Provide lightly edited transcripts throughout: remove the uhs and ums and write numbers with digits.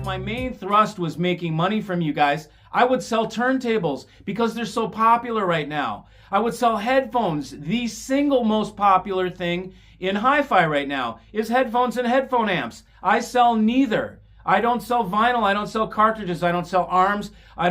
my main thrust was making money from you guys, I would sell turntables because they're so popular right now. I would sell headphones. The single most popular thing in hi-fi right now is headphones and headphone amps. I sell neither. I don't sell vinyl. I don't sell cartridges. I don't sell arms. I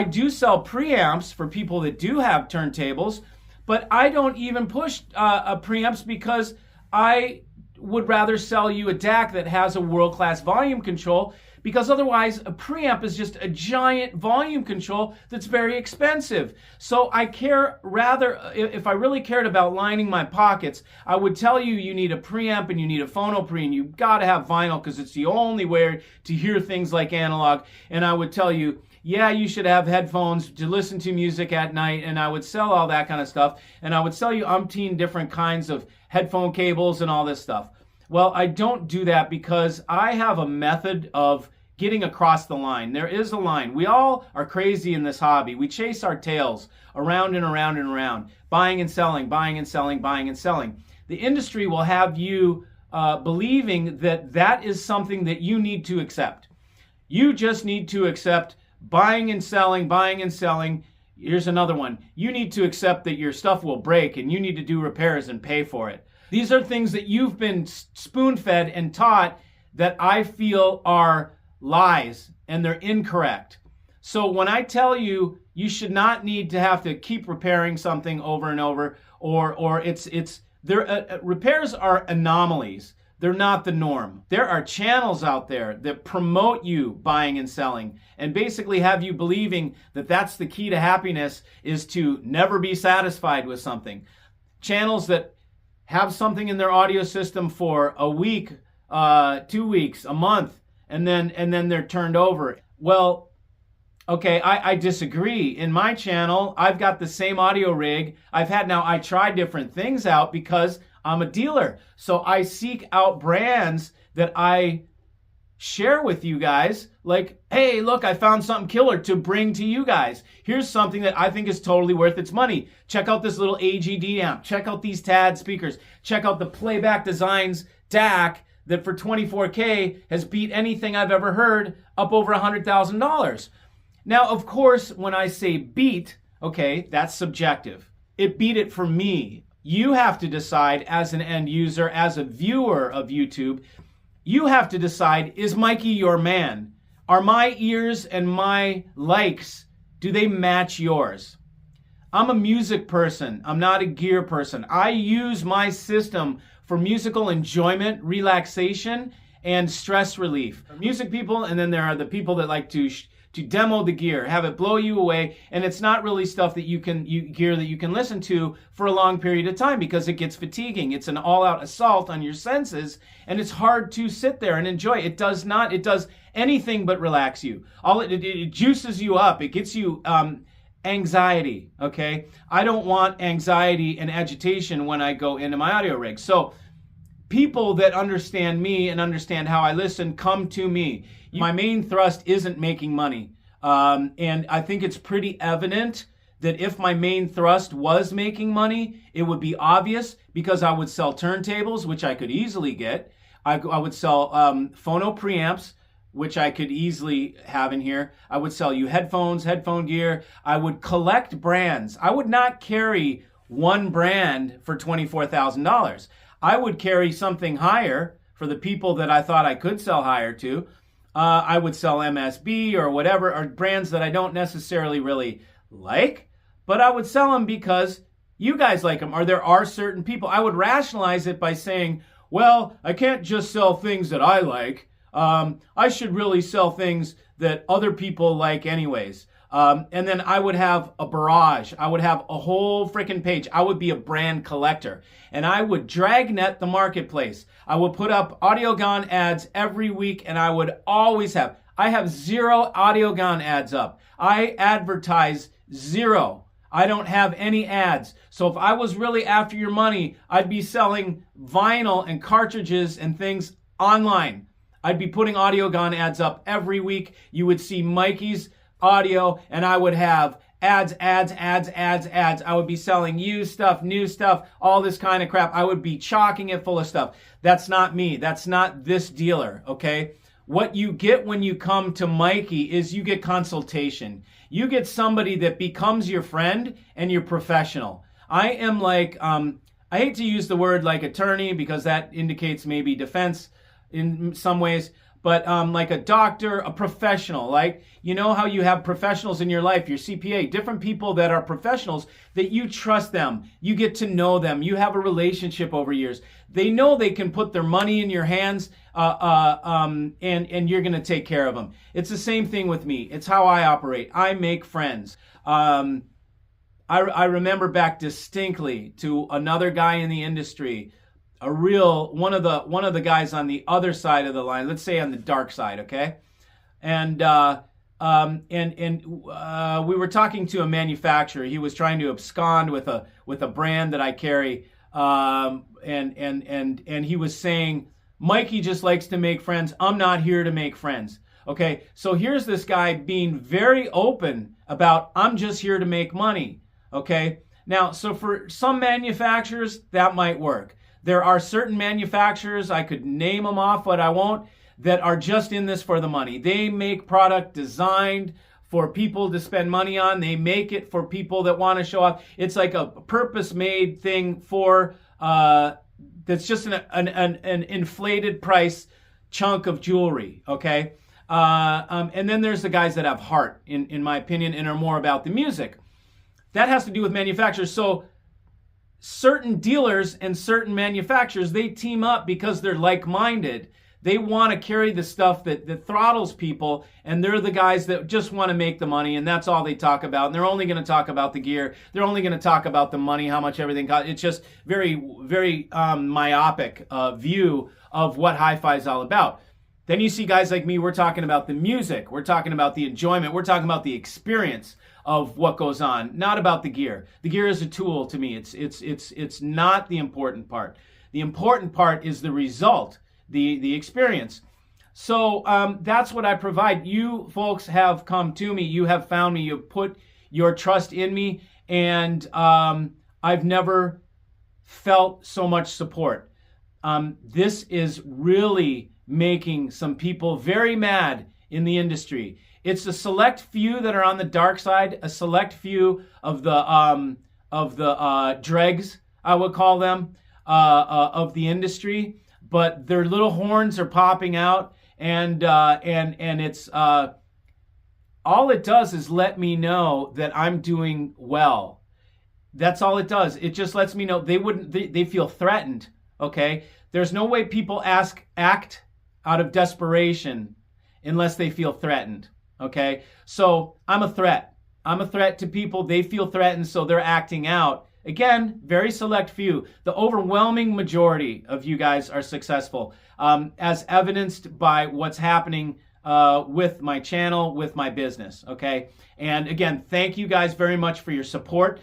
do sell preamps for people that do have turntables, but I don't even push preamps because I would rather sell you a DAC that has a world-class volume control, because otherwise a preamp is just a giant volume control that's very expensive. So I care rather, if I really cared about lining my pockets, I would tell you you need a preamp and you need a phono pre and you've got to have vinyl because it's the only way to hear things like analog. And I would tell you, yeah, you should have headphones to listen to music at night, and I would sell all that kind of stuff. And I would sell you umpteen different kinds of headphone cables and all this stuff. Well, I don't do that because I have a method of getting across the line. There is a line. We all are crazy in this hobby. We chase our tails around and around and around, buying and selling, buying and selling, buying and selling. The industry will have you believing that that is something that you need to accept. You just need to accept buying and selling, buying and selling. Here's another one. You need to accept that your stuff will break and you need to do repairs and pay for it. These are things that you've been spoon-fed and taught that I feel are lies and they're incorrect. So when I tell you you should not need to have to keep repairing something over and over, or repairs are anomalies. They're not the norm. There are channels out there that promote you buying and selling and basically have you believing that that's the key to happiness, is to never be satisfied with something. Channels that have something in their audio system for a week, 2 weeks, a month, and then they're turned over. Well, okay, I disagree. In my channel, I've got the same audio rig I try different things out because I'm a dealer. So I seek out brands that I share with you guys, like, hey, look, I found something killer to bring to you guys. Here's something that I think is totally worth its money. Check out this little AGD amp. Check out these TAD speakers. Check out the Playback Designs DAC that for 24K has beat anything I've ever heard, up over $100,000. Now, of course, when I say beat, okay, that's subjective. It beat it for me. You have to decide as an end user, as a viewer of YouTube, you have to decide, is Mikey your man? Are my ears and my likes, do they match yours? I'm a music person. I'm not a gear person. I use my system for musical enjoyment, relaxation, and stress relief. Music people, and then there are the people that like to demo the gear, have it blow you away, and it's not really stuff that gear that you can listen to for a long period of time because it gets fatiguing. It's an all-out assault on your senses, and it's hard to sit there and enjoy. It does anything but relax you. It juices you up. It gets you anxiety, okay? I don't want anxiety and agitation when I go into my audio rig. So people that understand me and understand how I listen come to me. My main thrust isn't making money. And I think it's pretty evident that if my main thrust was making money, it would be obvious because I would sell turntables, which I could easily get. I would sell phono preamps, which I could easily have in here. I would sell you headphones, headphone gear. I would collect brands. I would not carry one brand for $24,000. I would carry something higher for the people that I thought I could sell higher to. I would sell MSB or whatever, or brands that I don't necessarily really like, but I would sell them because you guys like them, or there are certain people. I would rationalize it by saying, well, I can't just sell things that I like. I should really sell things that other people like anyways. And then I would have a barrage. I would have a whole freaking page. I would be a brand collector. And I would dragnet the marketplace. I would put up AudioGone ads every week, and I would always I have 0 AudioGone ads up. I advertise 0. I don't have any ads. So if I was really after your money, I'd be selling vinyl and cartridges and things online. I'd be putting AudioGone ads up every week. You would see Mikey's audio, and I would have ads. I would be selling used stuff, new stuff, all this kind of crap. I would be chalking it full of stuff. That's not me. That's not this dealer, okay? What you get when you come to Mikey is you get consultation. You get somebody that becomes your friend and your professional. I am like, I hate to use the word like attorney because that indicates maybe defense in some ways, but like a doctor, a professional. Like, you know how you have professionals in your life, your CPA, different people that are professionals that you trust them. You get to know them. You have a relationship over years. They know they can put their money in your hands and you're going to take care of them. It's the same thing with me. It's how I operate. I make friends. I remember back distinctly to another guy in the industry, a real one of the guys on the other side of the line, let's say on the dark side, okay? And we were talking to a manufacturer. He was trying to abscond with a brand that I carry, and he was saying, Mikey just likes to make friends. I'm not here to make friends. Okay, so here's this guy being very open about, I'm just here to make money. Okay, now, so for some manufacturers, that might work. There are certain manufacturers, I could name them off, but I won't, that are just in this for the money. They make product designed for people to spend money on. They make it for people that want to show off. It's like a purpose-made thing for, that's just an inflated price chunk of jewelry, okay? And then there's the guys that have heart, in my opinion, and are more about the music. That has to do with manufacturers. So certain dealers and certain manufacturers, they team up because they're like-minded. They want to carry the stuff that throttles people, and they're the guys that just want to make the money, and that's all they talk about. And they're only going to talk about the gear. They're only going to talk about the money, how much everything costs. It's just very, very myopic view of what hi-fi is all about. Then you see guys like me, we're talking about the music. We're talking about the enjoyment. We're talking about the experience of what goes on, not about the gear. The gear is a tool to me. It's not the important part. The important part is the result, the experience. So that's what I provide. You folks have come to me. You have found me. You've put your trust in me, and I've never felt so much support. This is really making some people very mad in the industry. It's a select few that are on the dark side, a select few of the dregs, I would call them, of the industry. But their little horns are popping out, and it's all it does is let me know that I'm doing well. That's all it does. It just lets me know they feel threatened. Okay, there's no way people act out of desperation unless they feel threatened. Okay, so I'm a threat. I'm a threat to people. They feel threatened, so they're acting out. Again, very select few. The overwhelming majority of you guys are successful, as evidenced by what's happening with my channel, with my business, okay? And again, thank you guys very much for your support.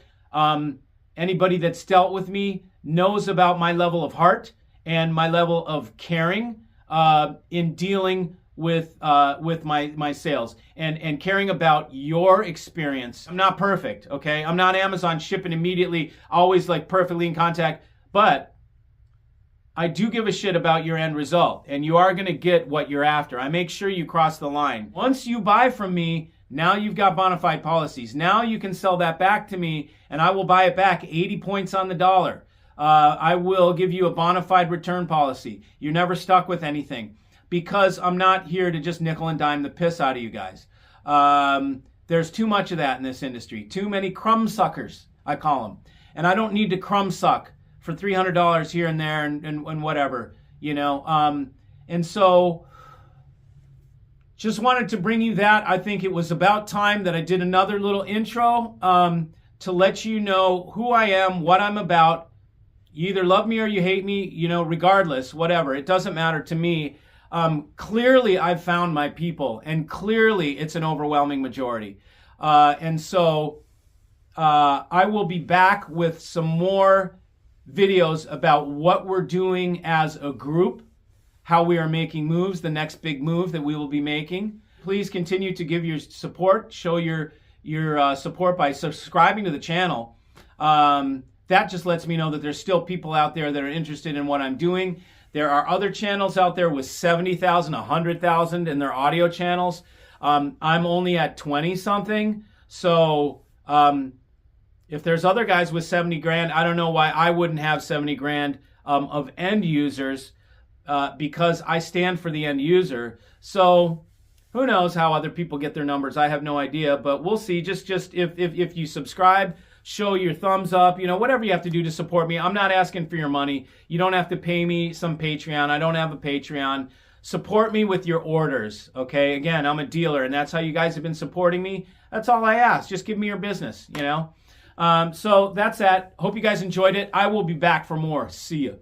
Anybody that's dealt with me knows about my level of heart and my level of caring in dealing with my sales and caring about your experience. I'm not perfect, okay? I'm not Amazon shipping immediately, always like perfectly in contact, but I do give a shit about your end result, and you are gonna get what you're after. I make sure you cross the line. Once you buy from me, now you've got bona fide policies. Now you can sell that back to me, and I will buy it back 80 points on the dollar. I will give you a bona fide return policy. You're never stuck with anything, because I'm not here to just nickel and dime the piss out of you guys. There's too much of that in this industry. Too many crumb suckers, I call them. And I don't need to crumb suck for $300 here and there and whatever, you know. And so just wanted to bring you that. I think it was about time that I did another little intro to let you know who I am, what I'm about. You either love me or you hate me, you know, regardless, whatever. It doesn't matter to me. Clearly, I've found my people, and clearly it's an overwhelming majority. And so I will be back with some more videos about what we're doing as a group, how we are making moves, the next big move that we will be making. Please continue to give your support, show your support by subscribing to the channel. That just lets me know that there's still people out there that are interested in what I'm doing. There are other channels out there with 70,000, 100,000 in their audio channels. I'm only at 20 something. So if there's other guys with 70 grand, I don't know why I wouldn't have 70 grand of end users because I stand for the end user. So who knows how other people get their numbers? I have no idea, but we'll see. Just if you subscribe, show your thumbs up, whatever you have to do to support me. I'm not asking for your money. You don't have to pay me some Patreon. I don't have a Patreon. Support me with your orders, okay? Again, I'm a dealer, and that's how you guys have been supporting me. That's all I ask. Just give me your business, So that's that. Hope you guys enjoyed it. I will be back for more. See ya.